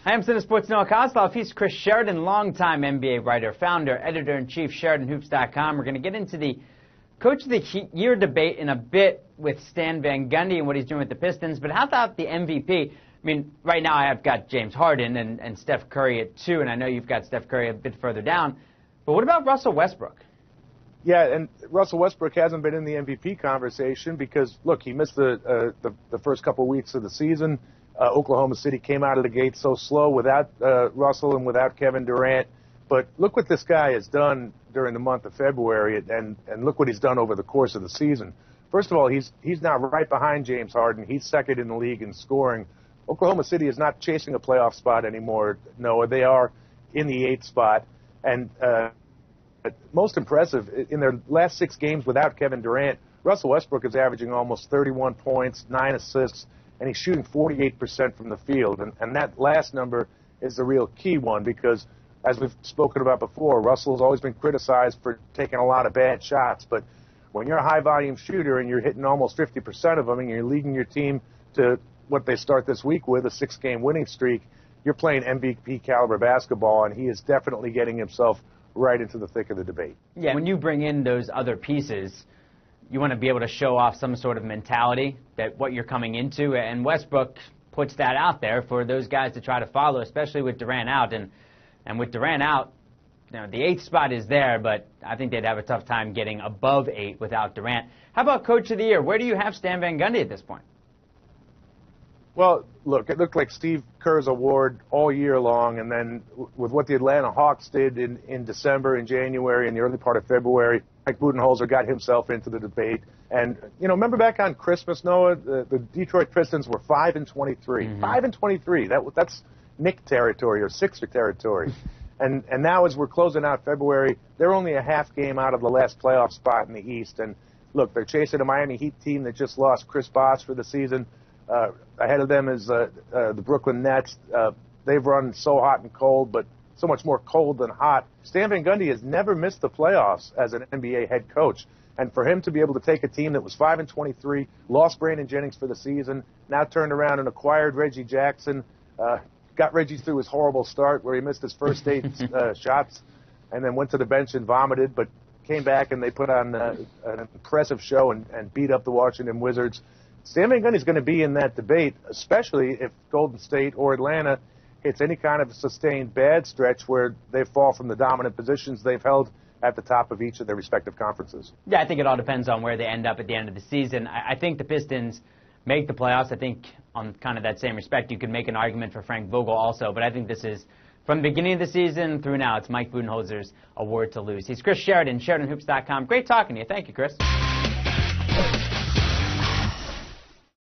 I am Center Sports Noah Kozlov. He's Chris Sheridan, longtime NBA writer, founder, editor-in-chief, SheridanHoops.com. We're going to get into the Coach of the Year debate in a bit with Stan Van Gundy and what he's doing with the Pistons. But how about the MVP? I mean, right now I've got James Harden and Steph Curry at 2, and I know you've got Steph Curry a bit further down. But what about Russell Westbrook? Yeah, and Russell Westbrook hasn't been in the MVP conversation because, look, he missed the first couple weeks of the season. Oklahoma City came out of the gate so slow without Russell and without Kevin Durant. But look what this guy has done during the month of February, and look what he's done over the course of the season. First of all, he's now right behind James Harden. He's second in the league in scoring. Oklahoma City is not chasing a playoff spot anymore, Noah. They are in the 8th spot. And most impressive, in their last 6 games without Kevin Durant, Russell Westbrook is averaging almost 31 points, 9 assists, and he's shooting 48% from the field. And that last number is the real key one because, as we've spoken about before, Russell's always been criticized for taking a lot of bad shots. But when you're a high-volume shooter and you're hitting almost 50% of them and you're leading your team to what they start this week with, a 6-game winning streak, you're playing MVP-caliber basketball, and he is definitely getting himself right into the thick of the debate. Yeah, when you bring in those other pieces, you want to be able to show off some sort of mentality that what you're coming into, and Westbrook puts that out there for those guys to try to follow, especially with Durant out. And with Durant out, you know, the 8th spot is there, but I think they'd have a tough time getting above 8 without Durant. How about Coach of the Year? Where do you have Stan Van Gundy at this point? Well, look, it looked like Steve Kerr's award all year long, and then with what the Atlanta Hawks did in December and January and the early part of February, Mike Budenholzer got himself into the debate. And, you know, remember back on Christmas, Noah, the Detroit Pistons were 5-23. 5-23. That's Knick territory or Sixer territory. And now as we're closing out February, they're only a half game out of the last playoff spot in the East. And, look, they're chasing a Miami Heat team that just lost Chris Bosh for the season. Ahead of them is the Brooklyn Nets. They've run so hot and cold, but so much more cold than hot. Stan Van Gundy has never missed the playoffs as an NBA head coach. And for him to be able to take a team that was 5-23, lost Brandon Jennings for the season, now turned around and acquired Reggie Jackson, got Reggie through his horrible start where he missed his first 8 shots and then went to the bench and vomited, but came back and they put on an impressive show and beat up the Washington Wizards. Stan Van Gundy is going to be in that debate, especially if Golden State or Atlanta hits any kind of sustained bad stretch where they fall from the dominant positions they've held at the top of each of their respective conferences. Yeah, I think it all depends on where they end up at the end of the season. I think the Pistons make the playoffs. I think on kind of that same respect, you could make an argument for Frank Vogel also, but I think this is, from the beginning of the season through now, it's Mike Budenholzer's award to lose. He's Chris Sheridan, SheridanHoops.com. Great talking to you. Thank you, Chris.